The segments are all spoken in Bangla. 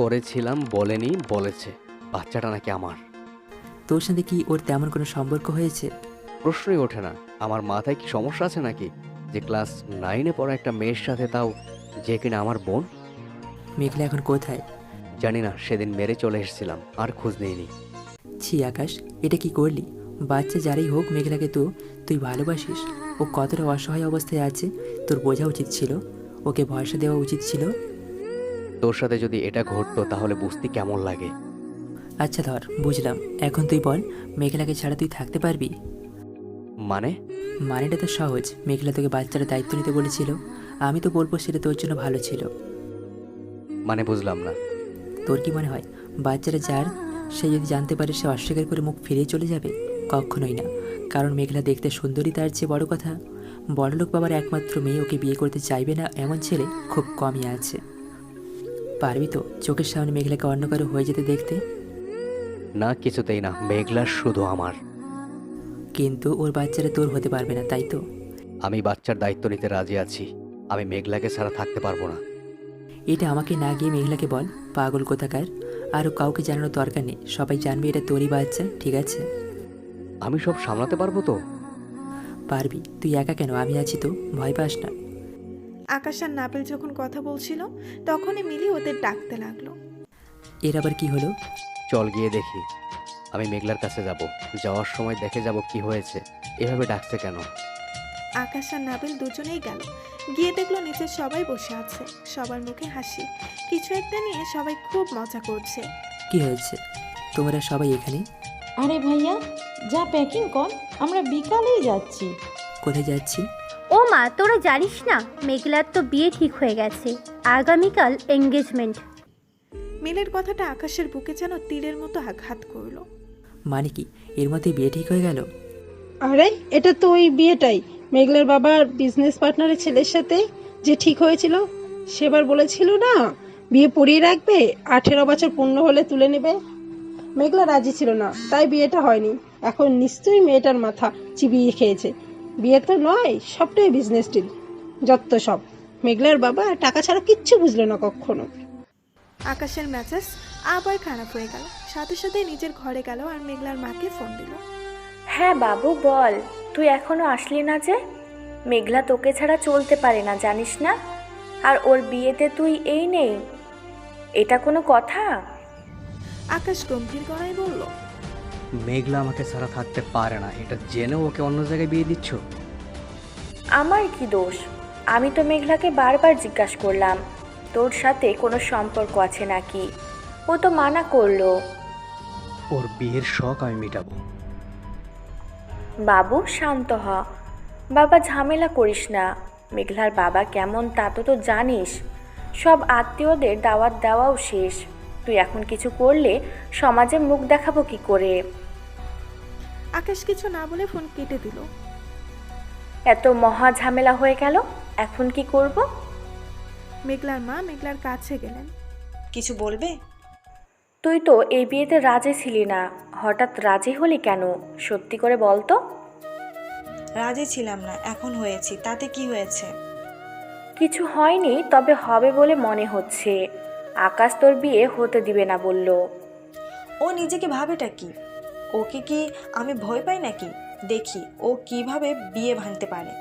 করেছিলাম বলেনি, বলেছে বাচ্চাটা নাকি আমার। তোর সাথে কি ওর তেমন কোনো সম্পর্ক হয়েছে? প্রশ্নই ওঠে না। আমার মাথায় কি সমস্যা আছে নাকি যে ক্লাস 9-এ পড়া একটা মেয়ের সাথে, তাও যে কিনা আমার বোন। মেঘলা এখন কোথায়? জানি না, সেদিন মেরে চলে এসেছিলাম, আর খোঁজ নেইনি। ছি আকাশ, এটা কি করলি? বাচ্চা যারাই হোক, মেঘলাকে তো তুই ভালোবাসিস। ও কতটা অসহায় অবস্থায় আছে তোর বোঝা উচিত ছিল। ওকে ভরসা দেওয়া উচিত ছিল। তোর সাথে যদি এটা ঘটতো তাহলে বুঝতে কেমন লাগে। আচ্ছা ধর, বুঝলাম। এখন তুই বল, মেঘলাকে ছাড়া তুই থাকতে পারবি? মানে? মানেটা তো সহজ। মেঘলা তোকে বাচ্চার দায়িত্ব নিতে বলেছিল। আমি তো বলবো সেটা তোর জন্য ভালো ছিল। মানে বুঝলাম না। তোর কি মনে হয় বাচ্চারা যার, সে যদি জানতে পারে সে অস্বীকার করে মুখ ফিরিয়ে চলে যাবে? কখনোই না। কারণ মেঘলা দেখতে সুন্দরী, তার চেয়ে বড় কথা, বড়লোক বাবার একমাত্র মেয়ে ওকে বিয়ে করতে চাইবে না এমন ছেলে খুব কমই আছে। পারবি তো চোখের সামনে মেঘলাকে অন্য কারো হয়ে যেতে দেখতে? না, কিছুতেই না। মেঘলা শুধু আমার। কিন্তু ওর বাচ্চারা তোর হতে পারবে না, তাই তো? আমি বাচ্চার দায়িত্ব নিতে রাজি আছি। আমি মেঘলাকে ছাড়া থাকতে পারবো না। এটা আমাকে না গিয়ে মেঘলাকে বল, পাগল কোথাকার। আরও কাউকে জানানোর দরকার নেই, সবাই জানবে এটা তোরই বাচ্চা, ঠিক আছে? আমি সব সামলাতে পারবো তো? পারবি, তুই একা কেন, আমি আছি তো, ভয় পাস না। আকাশ আর নাবিল যখন কথা বলছিল তখনই মিলি ওদের ডাকতে লাগলো। এর আবার কি হলো? চল গিয়ে দেখি। আমি মেঘলার কাছে যাব, যাওয়ার সময় দেখে যাব কি হয়েছে, এভাবে ডাকছে কেন। আকাশ আর নাবিল দুজনেই গেল। গিয়ে দেখলো নিচে সবাই বসে আছে, সবার মুখে হাসি। কিছু একটা নিয়ে সবাই খুব মজা করছে। কি হয়েছে? তোমরা সবাই এখানে? আরে ভাইয়া, যা প্যাকিং কর, আমরা বিকালেই যাচ্ছি। কোথায় যাচ্ছি? ও মা, তোরা জানিস না মেঘলার তো বিয়ে ঠিক হয়ে গেছে, আগামীকাল এঙ্গেজমেন্ট। মিলের কথাটা আকাশের বুকে যেন তীরের মতো আঘাত করলো। মানে কি, এর মধ্যে বিয়ে ঠিক হয়ে গেল? আরে এটা তো ওই বিয়েটাই, মেঘলার বাবার বিজনেস পার্টনারের ছেলের সাথে যে ঠিক হয়েছিল। সেবার বলেছিল না বিয়ে পড়িয়ে রাখবে, 18 বছর পূর্ণ হলে তুলে নেবে। মেঘলা রাজি ছিল না, তাই বিয়েটা হয়নি। এখন নিশ্চয়ই মেয়েটার মাথা চিবিয়ে খেয়েছে। বিয়ে তো নয়, সবটাই বিজনেস ডিল, যত সব। মেঘলার বাবা টাকা ছাড়া কিচ্ছু বুঝলো না কখনো। আকাশের মেজাজ আবার খারাপ হয়ে গেল। সাথে সাথে নিজের ঘরে গেল আর মেঘলার মাকে ফোন দিল। হ্যাঁ বাবু বল, তুই এখনো আসলি না যে? মেঘলা তোকে ছাড়া চলতে পারে না, জানিস না? আর ওর বিয়েতে তুই এই নেই, এটা কোনো কথা? আকাশ গম্ভীর গলায় বলল, মেঘলা আমাকে ছাড়া থাকতে পারে না, এটা জেনেও ওকে অন্য জায়গায় বিয়ে দিচ্ছ? আমার কি দোষ? আমি তো মেঘলাকে বারবার জিজ্ঞাসা করলাম তোর সাথে কোনো সম্পর্ক আছে নাকি, ও তো মানা করলো। ওর বিয়ের শখ আমি মেটাবো। বাবু শান্ত হ, বাবা ঝামেলা করিস না। মেঘলার বাবা কেমন তা তো তো জানিস। সব আত্মীয়দের দাওয়াত দেওয়াও শেষ। তুই এখন কিছু করলে সমাজে মুখ দেখাবো কি করে? আকাশ কিছু না বলে ফোন কেটে দিল। এত মহা ঝামেলা হয়ে গেল, এখন কি করব? মেঘলার মা মেঘলার কাছে গেলেন। কিছু বলবে? তুই তো এই বিয়েতে রাজি ছিলি না, হঠাৎ রাজি হলি কেন? সত্যি করে বল তো। রাজি ছিলাম না, এখন হয়েছি, তাতে কি হয়েছে? কিছু হয়নি, তবে হবে বলে মনে হচ্ছে। আকাশ তোর বিয়ে হতে দিবে না বলল। ও নিজেকে ভাবেটা কি? ওকে কি আমি ভয় পাই নাকি? দেখি ও কিভাবে বিয়ে ভাঙতে পারে।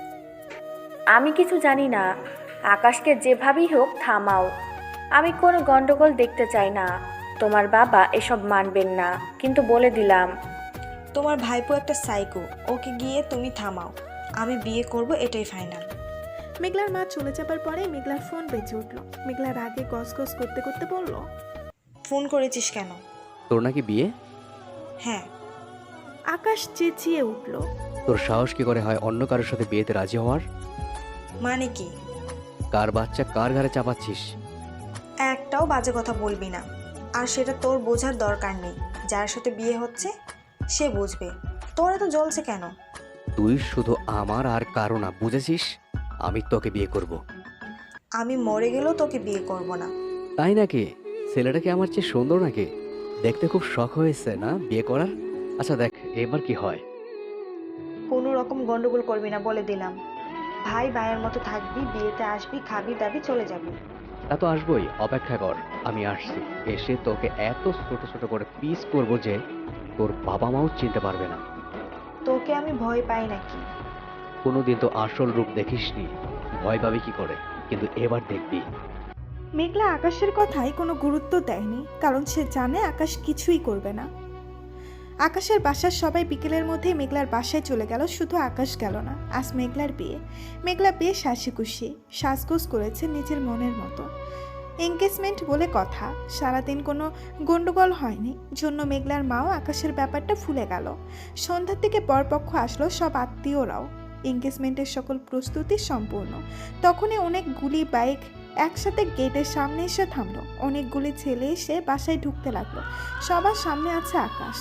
আমি কিছু জানি না, আকাশকে যেভাবেই হোক থামাও। আমি কোনো গন্ডগোল দেখতে চাই না। তোমার বাবা এসব মানবেন না, কিন্তু বলে দিলাম। তোমার ভাইপো একটা সাইকো, ওকে গিয়ে তুমি থামাও। আমি বিয়ে করব, এটাই ফাইনাল। মেঘলার মা চলে যাবার পরে মেঘলার ফোন বেজে উঠল। মেঘলার আগে গসগস করতে করতে বলল, ফোন করেছিস কেন? তোর নাকি বিয়ে? হ্যাঁ। আকাশ চেঁচিয়ে উঠল। তোর সাহস কি করে হয় অন্য কারোর সাথে বিয়েতে রাজি হওয়ার? মানে কি? কার বাচ্চা কার ঘাড়ে চাপাচ্ছিস? একটাও বাজে কথা বলবি না। আর সেটা তোর বোঝার দরকার নেই। যার সাথে বিয়ে হচ্ছে সে বুঝবে। তোর এত জ্বলছে কেন? তুই শুধু আমার আর কারো না, বুঝেছিস? আমি তোকে বিয়ে করব। আমি মরে গেলেও তোকে বিয়ে করব না। তাই নাকি? ছেলেটা কি আমার চেয়ে সুন্দর নাকি? দেখতে খুব শখ হয়েছে না বিয়ে করার? আচ্ছা দেখ এবার কি হয়। কোনো রকম গন্ডগোল করবি না বলে দিলাম। ভাই ভাইয়ের মতো থাকবি, বিয়েতে আসবি, খাবি দাবি, চলে যাবি। তা তো আসবই, অপেক্ষা কর। আমি আসছি, এসে তোকে এত ছোট ছোট করে পিস করব যে তোর বাবা মাও চিনতে পারবে না। তোকে আমি ভয় পাই নাকি? কোনোদিন তো আসল রূপ দেখিসনি, ভয় পাবি কি করে? কিন্তু এবার দেখবি। মেঘলা আকাশের কথায় কোনো গুরুত্ব দেয়নি, কারণ সে জানে আকাশ কিছুই করবে না। আকাশের বাসার সবাই বিকেলের মধ্যেই মেঘলার বাসায় চলে গেল, শুধু আকাশ গেল না। আজ মেঘলার বিয়ে। মেঘলা বেশ হাসি খুশি সাজগোজ করেছে নিজের মনের মতো। এঙ্গেজমেন্ট বলে কথা, সারাদিন কোনো গন্ডগোল হয়নি, জন্য মেঘলার মাও আকাশের ব্যাপারটা ভুলে গেল। সন্ধ্যার দিকে বরপক্ষ আসলো, সব আত্মীয়রাও। এঙ্গেজমেন্টের সকল প্রস্তুতি সম্পূর্ণ। তখনই অনেকগুলি বাইক একসাথে গেটের সামনে এসে থামলো। অনেকগুলি ছেলে এসে বাসায় ঢুকতে লাগলো। সবার সামনে আছে আকাশ।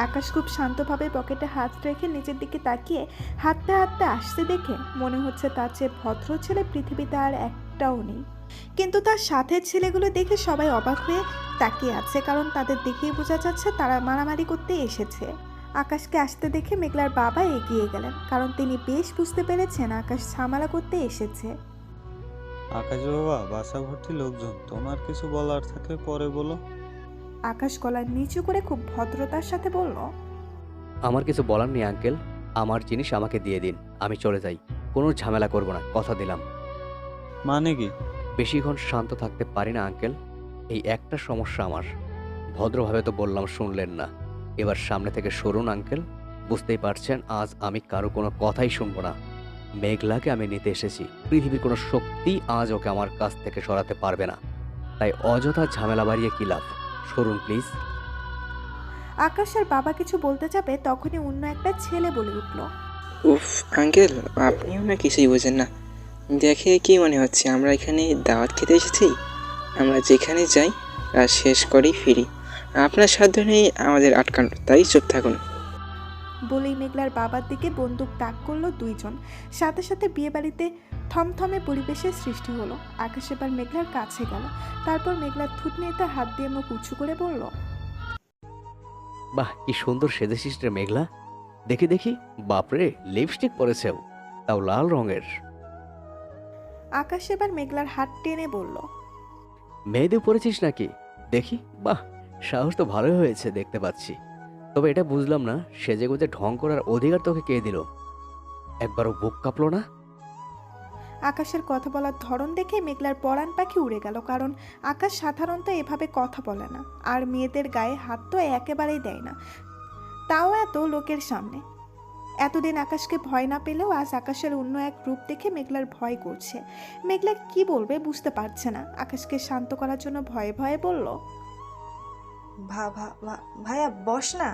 আকাশ খুব শান্তভাবে পকেটে হাত রেখে নিচের দিকে তাকিয়ে হাঁটতে হাঁটতে আসতে দেখে মনে হচ্ছে তার চেয়ে ভদ্র ছেলে পৃথিবীতে আর একটাও নেই। কিন্তু তার সাথের ছেলেগুলো দেখে সবাই অবাক হয়ে তাকিয়ে আছে, কারণ তাদের দেখেই বোঝা যাচ্ছে তারা মারামারি করতে এসেছে। আকাশকে আসতে দেখে মেঘলার বাবা এগিয়ে গেলেন, কারণ তিনি বেশ বুঝতে পেরেছেন আকাশ ঝামেলা করতে এসেছে। আকাশ বাবা, বাসা ভর্তি লোকজন, তোমার কিছু বলার থাকলে পরে বলো। আকাশ গলা নিচু করে খুব ভদ্রতার সাথে বলল, আমার কিছু বলার নেই আঙ্কেল, আমার জিনিস আমাকে দিয়ে দিন, আমি চলে যাই। কোনো ঝামেলা করব না, কথা দিলাম। মানে কি? বেশিক্ষণ শান্ত থাকতে পারি না আঙ্কেল, এই একটা সমস্যা আমার। ভদ্রভাবে তো বললাম, শুনলেন না। এবার সামনে থেকে সরুন আঙ্কেল। বুঝতেই পারছেন আজ আমি কারো কোনো কথাই শুনবো না। মেঘলাকে আমি নিতে এসেছি, পৃথিবীর কোনো শক্তি আজ ওকে আমার কাছ থেকে সরাতে পারবে না। তাই অযথা ঝামেলা বাড়িয়ে কি লাভ? সরুন প্লিজ। আকাশের বাবা কিছু বলতে যাবে, তখনই অন্য একটা ছেলে বলে উঠল, উফ আঙ্কেল, আপনিও না কিছুই বোঝেন না। দেখে কি মনে হচ্ছে আমরা এখানে দাওয়াত খেতে এসেছি? আমরা যেখানে যাই কাজ শেষ করেই ফিরি। আপনার সাধ্য নেই আমাদের আটকানো, তাই চুপ থাকুন। বলেই মেঘলার বাবার দিকে বন্দুক তাক করলো দুইজন। সাথে সাথে বিয়ে বাড়িতে থমথমে পরিবেশের সৃষ্টি হলো। আকাশ এবার মেঘলার কাছে গেল, তারপর মেঘলার থুতনিতে হাত দিয়ে মুখ উঁচু করে বলল, বাহ, কি সুন্দর সেজেছিস রে মেঘলা। দেখি দেখি, বাপরে, লিপস্টিক পরেছেও, তাও লাল রঙের। আকাশ এবার মেঘলার হাত টেনে বলল, মেহেদি পরেছিস নাকি? দেখি, বাহ, সাহস তো ভালোই হয়েছে দেখতে পাচ্ছি। তবে এটা বুঝলাম না, সেজেগুজে ঢং করার অধিকার তোকে কে দিল? একবারও বুক কাঁপলো না? আকাশের কথা বলার ধরন দেখে মেঘলার পরাণ পাখি উড়ে গেল, কারণ আকাশ সাধারণত এভাবে কথা বলে না, আর মেয়েদের গায়ে হাত তো একেবারেই দেয় না, তাও এত লোকের সামনে। এতদিন আকাশকে ভয় না পেলেও আজ আকাশের অন্য এক রূপ দেখে মেঘলার ভয় করছে। মেঘলা কি বলবে বুঝতে পারছে না। আকাশকে শান্ত করার জন্য ভয়ে ভয়ে বলল, ভাইয়া বস না।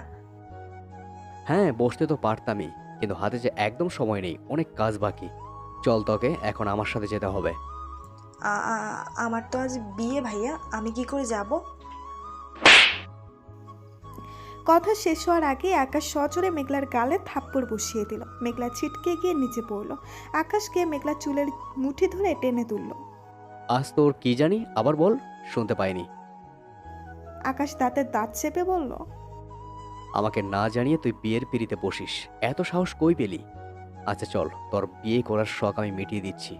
হ্যাঁ, বসতে তো পারতামই, কিন্তু হাতে যে একদম সময় নেই, অনেক কাজ বাকি। চল, তোকে এখন আমার সাথে যেতে হবে। আমার তো আজ বিয়ে ভাইয়া, আমি কি করে যাব? কথা শেষ হওয়ার আগে আকাশ সজোরে মেঘলার গালে থাপ্পড় বসিয়ে দিল। মেঘলা ছিটকে গিয়ে নিচে পড়ল। আকাশকে মেঘলা চুলের মুঠি ধরে টেনে তুলল। আজ তোর কি জানি, আবার বল, শুনতে পাইনি। আকাশ দাঁতের দাঁত চেপে বলল, আমাকে না জানিয়ে তুই বিয়ের পিড়িতে বসিস, এত সাহস কই পেলি? আচ্ছা চল, তোর বিয়ে করার শখ আমি মিটিয়ে দিচ্ছি।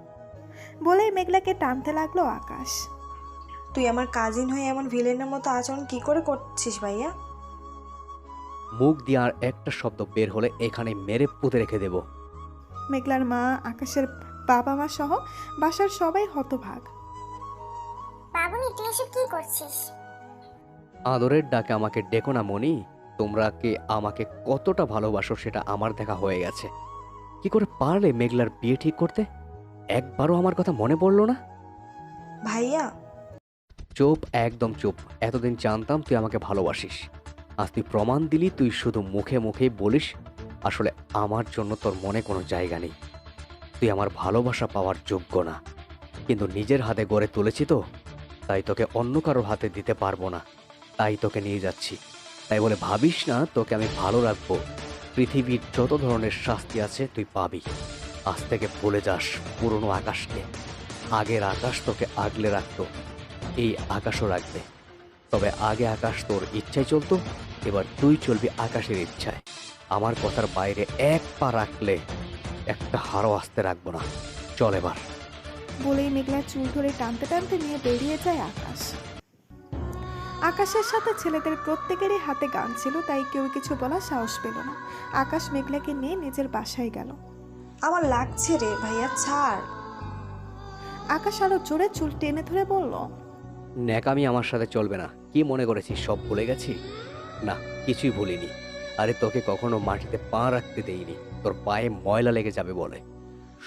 বলেই মেঘলাকে টানতে লাগলো আকাশ। তুই আমার কাজিন হয়ে এমন ভিলেনের মতো আচরণ কি করে করছিস ভাইয়া? মুখ দিয়ে আর একটা শব্দ বের হলে এখানে মেরে পুঁতে রেখে দেব। মেঘলার মা, আকাশের বাবা মা সহ বাসার সবাই হতভাগ। বাবুনি, তুই এসব কি করছিস? আদরের ডাকে আমাকে ডেকো না মনি। তোমরা কে আমাকে কতটা ভালোবাসো সেটা আমার দেখা হয়ে গেছে। কি করে পারলে মেঘলার বিয়ে ঠিক করতে? একবারও আমার কথা মনে পড়লো না? ভাইয়া চুপ, একদম চুপ। এতদিন জানতাম তুই আমাকে ভালোবাসিস, আজ তুই প্রমাণ দিলি তুই শুধু মুখে মুখেই বলিস। আসলে আমার জন্য তোর মনে কোনো জায়গা নেই, তুই আমার ভালোবাসা পাওয়ার যোগ্য না। কিন্তু নিজের হাতে গড়ে তুলেছি তো, তাই তোকে অন্য কারোর হাতে দিতে পারবো না, তাই তোকে নিয়ে যাচ্ছি। তাই বলে ভাবিস না তোকে আমি ভালো রাখবো। পৃথিবীর যত ধরনের শাস্তি আছে তুই পাবি। আজ থেকে ভুলে যাস পুরনো আকাশকে। আগের আকাশ তোকে আগলে রাখতো, এই আকাশও রাখবে। তবে আগে আকাশ তোর ইচ্ছায় চলতো, এবার তুই চলবি আকাশের ইচ্ছায়। আমার কথার বাইরে এক পা রাখলে একটা হাড়ও আসতে রাখবো না। চল এবার। বলেই মেঘলার চুল ধরে টানতে টানতে নিয়ে বেরিয়ে যায় আকাশ। আকাশের সাথে ছেলেদের প্রত্যেকেরই হাতে গান ছিল, তাই কেউ কিছু বলার সাহস পেল না। আকাশ মেঘলাকে নিয়ে নিজের বাসায় গেল। আমার লাগছে রে ভাইয়া, ছাড়। আকাশ আরো জোরে চুল টেনে ধরে বলল, ন্যাকামি আমার সাথে চলবে না। কি মনে করেছিস সব ভুলে গেছি? না, কিছুই ভুলিনি। আরে তোকে কখনো মাটিতে পা রাখতে দেইনি, তোর পায়ে ময়লা লেগে যাবে বলে।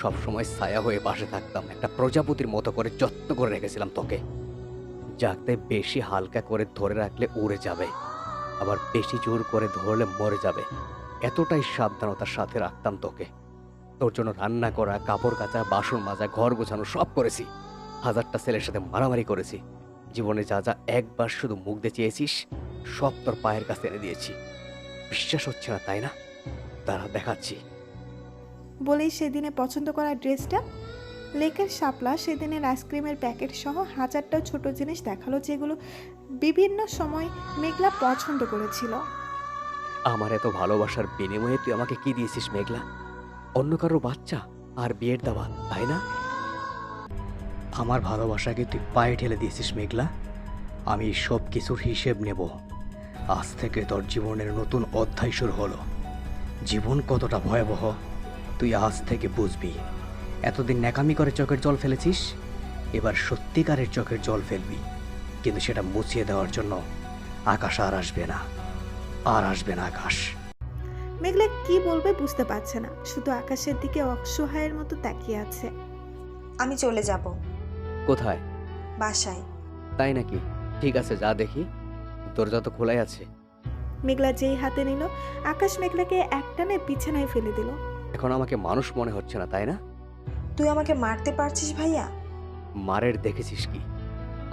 সব সময় ছায়া হয়ে পাশে থাকতাম, একটা প্রজাপতির মতো করে যত্ন করে রেখেছিলাম তোকে। যাতে বেশি হালকা করে ধরে রাখলে উড়ে যাবে, আবার বেশি জোর করে ধরলে মরে যাবে, এতটাই সাবধানতার সাথে রাখতাম তোকে। তোর জন্য রান্না করা, কাপড় কাচা, বাসন মাজা, ঘর গোছানো সব করেছি। 1000টা ছেলের সাথে মারামারি করেছি। জীবনে যা যা একবার শুধু মুখ দিয়ে চেয়েছিস সব তোর পায়ের কাছে এনে দিয়েছি। বিশ্বাস হচ্ছে না তাই না? তারা দেখাচ্ছি। বলেই সেদিনে পছন্দ করা ড্রেসটা, লেকের শাপলা, সেদিনের আইসক্রিমের প্যাকেট সহ 1000টা ছোট জিনিস দেখালো, যেগুলো বিভিন্ন সময় মেঘলা পছন্দ করেছিল। আমার এত ভালোবাসার বিনিময়ে তুই আমাকে কি দিয়েছিস মেঘলা? অন্য কারো বাচ্চা আর বিয়ের দাওয়াত, তাই না? আমার ভালোবাসাকে তুই পায়ে ঠেলে দিয়েছিস মেঘলা। আমি সব কিছুর হিসেব নেব। আজ থেকে তোর জীবনের নতুন অধ্যায় শুরু হলো। জীবন কতটা ভয়াবহ তুই আজ থেকে বুঝবি। এতদিন ন্যাকামি করে চোখের জল ফেলেছিস, এবার সত্যিকারের চোখের জল ফেলবি। কিন্তু সেটা মুছিয়ে দেওয়ার জন্য আকাশ আর আসবে না, আর আসবে না আকাশ। মেঘলা কি বলবে বুঝতে পারছে না, শুধু আকাশের দিকে অসহায়ের মতো তাকিয়ে আছে। আমি চলে যাব কোথায়? বাসায়। তাই নাকি? ঠিক আছে, যা দেখি। দরজা তো খোলাই আছে। মেঘলা যেই হাতে নিল, আকাশ মেঘলাকে একটানে বিছানায় ফেলে দিল। এখন আমাকে মানুষ মনে হচ্ছে না, তাই না? তুই আমাকে মারতে পারছিস ভাইয়া? মারের দেখেছিস কি?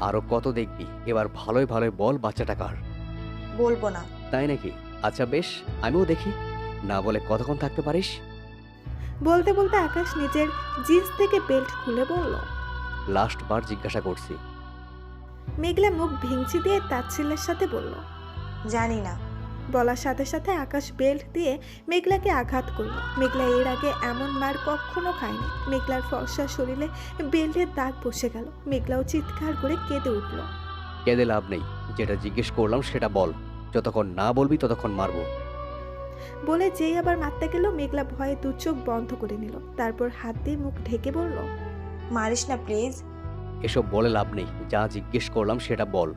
আরো কত দেখবি? এবার ভালোই ভালোই বল বাচ্চাটা কার? বলবো না। তাই নাকি? আচ্ছা বেশ, আমিও দেখি। না বলে কতক্ষণ থাকতে পারিস? বলতে বলতে আকাশ নিজের জিন্স থেকে বেল্ট খুলে বলল। লাস্ট বার জিজ্ঞাসা করছি। মেঘলা মুখ ভেঙচি দিয়ে তাচ্ছিল্যের সাথে বলল, জানি না। বলার সাথে সাথে আকাশ বেল্ট দিয়ে মেঘলাকে আঘাত করল। মেঘলা এর আগে এমন মার কখনো খায়নি। মেঘলার ফর্সা শরীরে বেল্টের দাগ বসে গেল। মেঘলাও চিৎকার করে কেঁদে উঠল। কেঁদে লাভ নেই, যেটা জিজ্ঞেস করলাম সেটা বল। যতক্ষণ না বলবি ততক্ষণ মারবো। বলে যেই আবার মারতে গেল, মেঘলা ভয়ে দু চোখ বন্ধ করে নিল। তারপর হাত দিয়ে মুখ ঢেকে বলল, মারিস না প্লিজ। এসব বলে লাভ নেই, যা জিজ্ঞেস করলাম সেটা বল।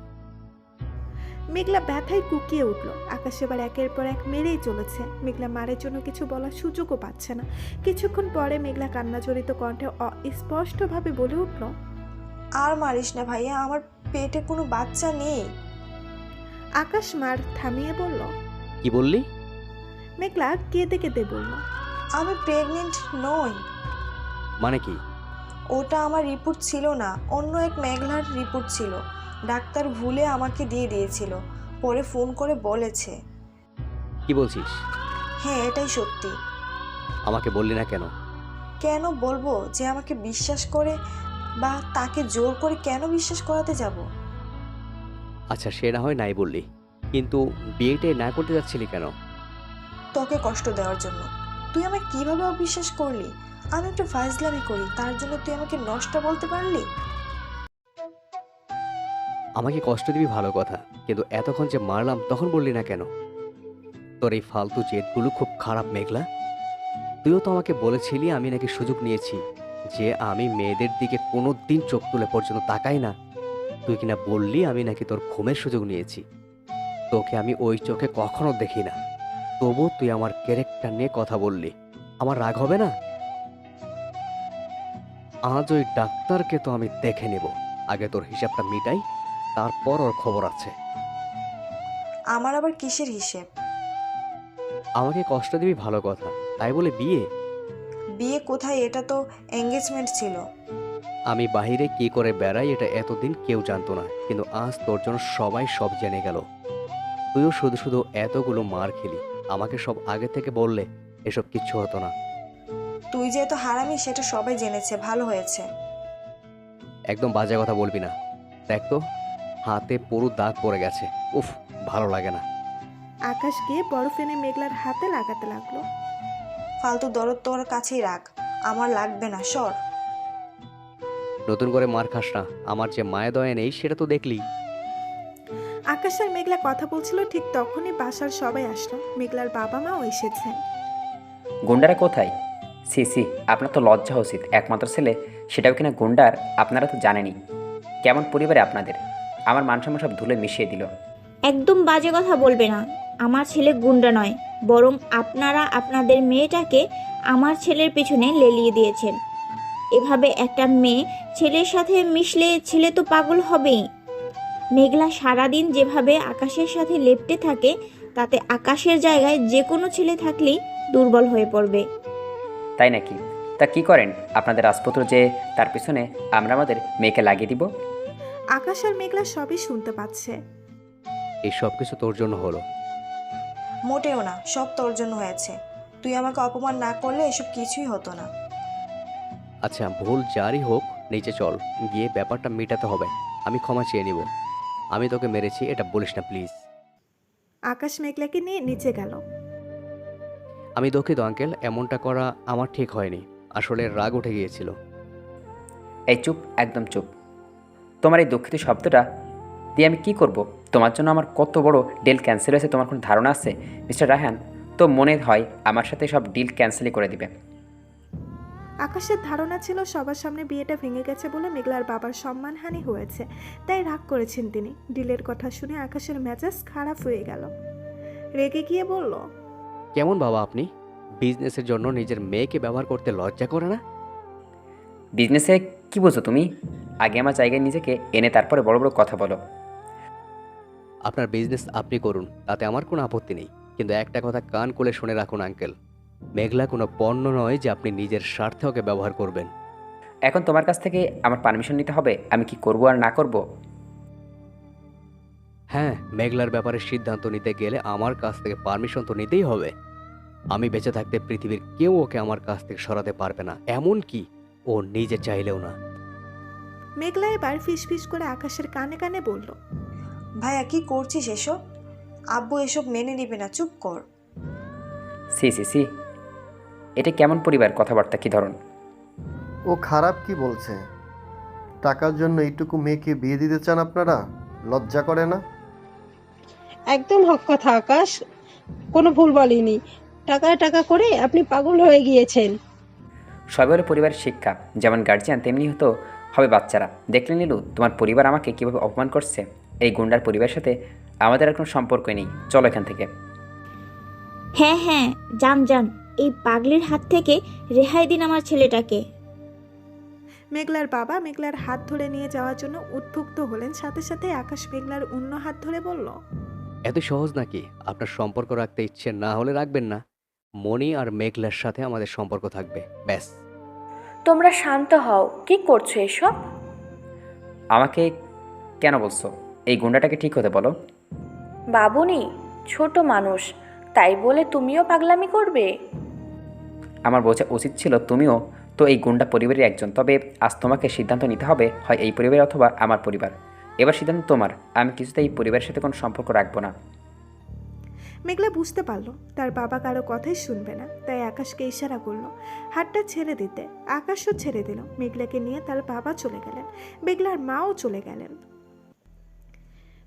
মেঘলা ব্যথায় কুকিয়ে উঠল। আকাশ এবার একের পর এক মেরেই চলেছে। মেঘলা মারের জন্য কিছু বলার সুযোগও পাচ্ছে না। কিছুক্ষণ পরে মেঘলা কান্নাজড়িত কণ্ঠে অস্পষ্টভাবে বলে উঠল, আর মারিস না ভাইয়া, আমার পেটে কোনো বাচ্চা নেই। আকাশ মার থামিয়ে বলল, কি বললি? মেঘলা কেঁদে কেঁদে বলল, আমি প্রেগনেন্ট নই। মানে কি? ওটা আমার রিপোর্ট ছিল না, অন্য এক মেঘলার রিপোর্ট ছিল। ডাক্তার ভুলে আমাকে দিয়ে দিয়েছিল, পরে ফোন করে বলেছে। কি বলছিস? হ্যাঁ, এটাই সত্যি। আমাকে বললি না কেন? কেন বলবো? যে আমাকে বিশ্বাস করে বা তাকে জোর করে কেন বিশ্বাস করাতে যাব? আচ্ছা সে না হয় নাই বললি, কিন্তু বিয়েটা না করতে যাচ্ছিলি কেন? তোকে কষ্ট দেওয়ার জন্য। তুই আমাকে কিভাবে অবিশ্বাস করলি? আমি একটু ফাজলামি করি, তার জন্য তুই আমাকে নষ্ট বলতে পারলি? আমাকে কষ্ট দিবি ভালো কথা, কিন্তু এতক্ষণ যে মারলাম তখন বললি না কেন? তোর এই ফালতু জেদগুলো খুব খারাপ মেঘলা। তুইও তো আমাকে বলেছিলি আমি নাকি সুযোগ নিয়েছি, যে আমি মেয়েদের দিকে কোনো দিন চোখ তুলে পর্যন্ত তাকাই না। তুই কিনা বললি আমি নাকি তোর ঘুমের সুযোগ নিয়েছি। তোকে আমি ওই চোখে কখনো দেখি না, তবু তুই আমার ক্যারেক্টার নিয়ে কথা বললি। আমার রাগ হবে না? আজ ওই ডাক্তারকে তো আমি দেখে নেব। আগে তোর হিসাবটা মিটাই, তারপর ওর খবর আছে। আমার আবার কিসের হিসেব? আমাকে কষ্ট দিবি ভালো কথা, তাই বলে বিয়ে? বিয়ে কোথায়? এটা তো এঙ্গেজমেন্ট ছিল। আমি বাহিরে কি করে বেড়াই এটা এতদিন কেউ জানতো না, কিন্তু আজ তোর জন্য সবাই সব জেনে গেল। তুইও শুধু শুধু এতগুলো মার খেলি, আমাকে সব আগে থেকে বললে এসব কিচ্ছু হতো না। তুই যে এত হারামি সেটা সবাই জেনেছে, ভালো হয়েছে। একদম বাজে কথা বলবি না। দেখ তো, হাতে পুরো দাগ পড়ে গেছে। উফ, ভালো লাগে না। আকাশ গিয়ে বরফ এনে মেঘলার হাতে লাগাতে লাগলো। ফালতু দরদ তোর কাছেই রাখ, আমার লাগবে না, সর। নতুন করে মার খাস না, আমার যে মায়া দয়া নেই সেটা তো দেখলি। আকাশ আর মেঘলা কথা বলছিল, ঠিক তখনই বাসার সবাই আসলো। মেঘলার বাবা মাও এসেছেন। গুন্ডারা কোথায়? সি সি, আপনার তো লজ্জা উচিত, একমাত্র ছেলে সেটাও কিনা গুন্ডার। আপনারা তো জানেনই কেমন পরিবারে আপনাদের। আমার মান সম্মান সব ধুলে মিশিয়ে দিল। একদম বাজে কথা বলবে না। আমার ছেলে গুন্ডা নয়, বরং আপনারা আপনাদের মেয়েটাকে আমার ছেলের পেছনে লেলিয়ে দিয়েছেন। এভাবে একটা মেয়ে ছেলের সাথে মিশলে ছেলে তো পাগল হবেই। মেঘলা সারাদিন যেভাবে আকাশের সাথে লেপ্টে থাকে, তাতে আকাশের জায়গায় যে কোনো ছেলে থাকলেই দুর্বল হয়ে পড়বে। তাই নাকি? তা কি করেন আপনাদের রাজপুত্র যে তার পিছনে আমরা আমাদের মেয়েকে লাগিয়ে দিব? আকাশ আর মেঘলা সবই শুনতে পাচ্ছে। এই সব কিছু তোর জন্য হলো। মোটেও না, সব তোর জন্য হয়েছে। তুই আমাকে অপমান না করলে এসব কিছুই হতো না। আচ্ছা, ভুল যারই হোক, নিচে চল, গিয়ে ব্যাপারটা মেটাতে হবে। আমি ক্ষমা চেয়ে নিব। আমি তোকে মেরেছি এটা বলিস না প্লিজ। আকাশ মেঘলাকে নিয়ে নিচে গেল। আমি দুঃখিত আঙ্কেল, এমনটা করা আমার ঠিক হয়নি। আসলে রাগ উঠে গিয়েছিল। এই চুপ, একদম চুপ। তোমার এই দুঃখিত শব্দটা দিয়ে আমি কি করব? তোমার জন্য আমার কত বড় ডিল ক্যান্সেল হয়েছে তোমার কোনো ধারণা আছে? মিস্টার রায়হান তো মনে হয় আমার সাথে সব ডিল ক্যান্সেলই করে দিবে। আকাশের ধারণা ছিল সবার সামনে বিয়েটা ভেঙে গেছে বলে মেঘলার বাবার সম্মানহানি হয়েছে, তাই রাগ করেছেন তিনি। ডিলের কথা শুনে আকাশের মেজাজ খারাপ হয়ে গেল। রেগে গিয়ে বলল, কেমন বাবা আপনি? বিজনেসের জন্য নিজের মেয়েকে ব্যবহার করতে লজ্জা করে না? বিজনেসে কি বোঝো তুমি? আগে আমার জায়গায় নিজেকে এনে তারপরে বড় বড় কথা বলো। আপনার বিজনেস আপনি করুন, তাতে আমার কোনো আপত্তি নেই, কিন্তু একটা কথা কান খুলে শুনে রাখুন আঙ্কেল, মেঘলা কোনো পণ্য নয় যে আপনি নিজের স্বার্থে ওকে ব্যবহার করবেন। এখন তোমার কাছ থেকে আমার পারমিশন নিতে হবে আমি কি করব আর না করব? হ্যাঁ, মেঘলার ব্যাপারে সিদ্ধান্ত নিতে গেলে আমার কাছ থেকে পারমিশন তো নিতেই হবে। আমি বেঁচে থাকতে পৃথিবীর কেউ ওকে আমার কাছ থেকে সরাতে পারবে না, এমন কি ও নিজে চাইলেও না। মেঘলা এবার ফিসফিস করে আকাশের কানে কানে বলল, ভাইয়া কি করছিস এসব? আব্বু এসব মেনে নিবে না, চুপ কর। সি সি সি, এটা কেমন পরিবার, কথাবার্তা কি ধরন? ও খারাপ কি বলছে? টাকার জন্য এইটুকু মেয়েকে বিয়ে দিতে চান আপনারা? লজ্জা করে না? একদম হক কথা আকাশ, কোনো ভুল বলিনি। টাকায় টাকা করে আপনি পাগল হয়ে গিয়েছেন। সবাই হলো পরিবারের শিক্ষা, যেমন গার্জিয়ান তেমনি হতো হবে বাচ্চারা। দেখলে নীলু, তোমার পরিবার আমাকে কীভাবে অপমান করছে। এই গুন্ডার পরিবারের সাথে আমাদের আর কোনো সম্পর্কই নেই, চলো এখান থেকে। হ্যাঁ হ্যাঁ, যান যান, এই পাগলির হাত থেকে রেহাই দিন আমার ছেলেটাকে। মেঘলার বাবা মেঘলার হাত ধরে নিয়ে যাওয়ার জন্য উদ্বুদ্ধ হলেন, সাথে সাথে আকাশ মেঘলার অন্য হাত ধরে বলল, এত সহজ নাকি? আপনার সম্পর্ক রাখতে ইচ্ছে না হলে রাখবেন না। মণি আর মেঘলার সাথে আমাদের সম্পর্ক থাকবে, ব্যাস। তোমরা শান্ত হও, কি করছো এসব? আমাকে কেন বলছো? এই গুন্ডাটাকে ঠিক হতে বলো। বাবুনি ছোট মানুষ, তাই বলে তুমিও পাগলামি করবে? আমার বোঝা উচিত ছিল তুমিও তো এই গুন্ডা পরিবারের একজন। তবে আজ তোমাকে সিদ্ধান্ত নিতে হবে, হয় এই পরিবার অথবা আমার পরিবার। এবার সিদ্ধান্ত তোমার। আমি কিছুতেই এই পরিবারের সাথে কোনো সম্পর্ক রাখবো না। মেঘলা বুঝতে পারল তার বাবা কারো কথাই শুনবে না, তাই আকাশকে ইশারা করলো হাতটা ছেড়ে দিতে। আকাশও ছেড়ে দিল। মেঘলাকে নিয়ে তার বাবা চলে গেলেন, মেঘলার মাও চলে গেলেন।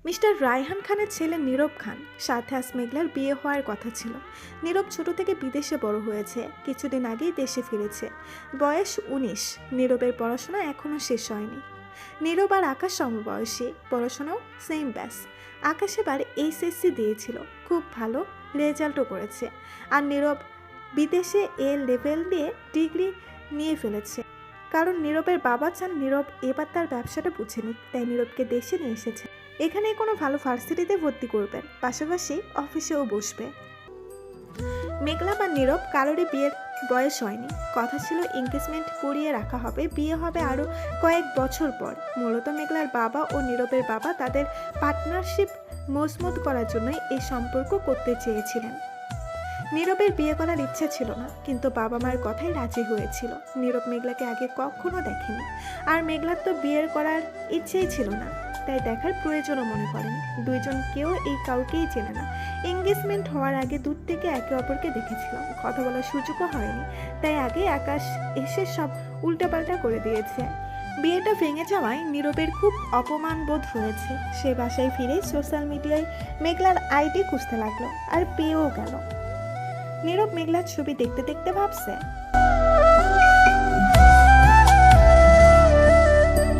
মিস্টার রায়হান খানের ছেলে নীরব খান, সাথে আজ মেঘলার বিয়ে হওয়ার কথা ছিল। নীরব ছোট থেকে বিদেশে বড় হয়েছে, কিছুদিন আগেই দেশে ফিরেছে। বয়স 19। নীরবের পড়াশোনা এখনও শেষ হয়নি। নীরব আর আকাশ সমবয়সী, পড়াশোনাও সেম ব্যাস। আকাশ এবার এইচএসসি দিয়েছিল, খুব ভালো রেজাল্টও করেছে। আর নীরব বিদেশে এ লেভেল দিয়ে ডিগ্রি নিয়ে ফেলেছে। কারণ নীরবের বাবা চান নীরব এবার তার ব্যবসাটা বুঝে নিক, তাই নীরবকে দেশে নিয়ে এসেছে। এখানে কোনো ভালো ভার্সিটিতে ভর্তি করবেন, পাশাপাশি অফিসেও বসবে। মেঘলা বা নীরব কারোরই বিয়ের বয়স হয়নি। কথা ছিল এঙ্গেজমেন্ট করিয়ে রাখা হবে, বিয়ে হবে আরও কয়েক বছর পর। মূলত মেঘলার বাবা ও নীরবের বাবা তাদের পার্টনারশিপ মজবুত করার জন্যই এই সম্পর্ক করতে চেয়েছিলেন। নীরবের বিয়ে করার ইচ্ছা ছিল না, কিন্তু বাবা মায়ের কথাই রাজি হয়েছিল। নীরব মেঘলাকে আগে কখনো দেখেনি, আর মেঘলার তো বিয়ের করার ইচ্ছেই ছিল না, তাই দেখার প্রয়োজনও মনে করেনি। দুইজন কেউ এই কাউকেই চেনে না। এঙ্গেজমেন্ট হওয়ার আগে দূর থেকে একে অপরকে দেখেছিল, কথা বলার সুযোগও হয়নি, তাই আগে আকাশ এসে সব উল্টাপাল্টা করে দিয়েছে। বিয়েটা ভেঙে যাওয়ায় নীরবের খুব অপমান বোধ হয়েছে। সে বাসায় ফিরে সোশ্যাল মিডিয়ায় মেঘলার আইডি খুঁজতে লাগলো আর পেয়েও গেল। নীরব মেঘলার ছবি দেখতে দেখতে ভাবছে,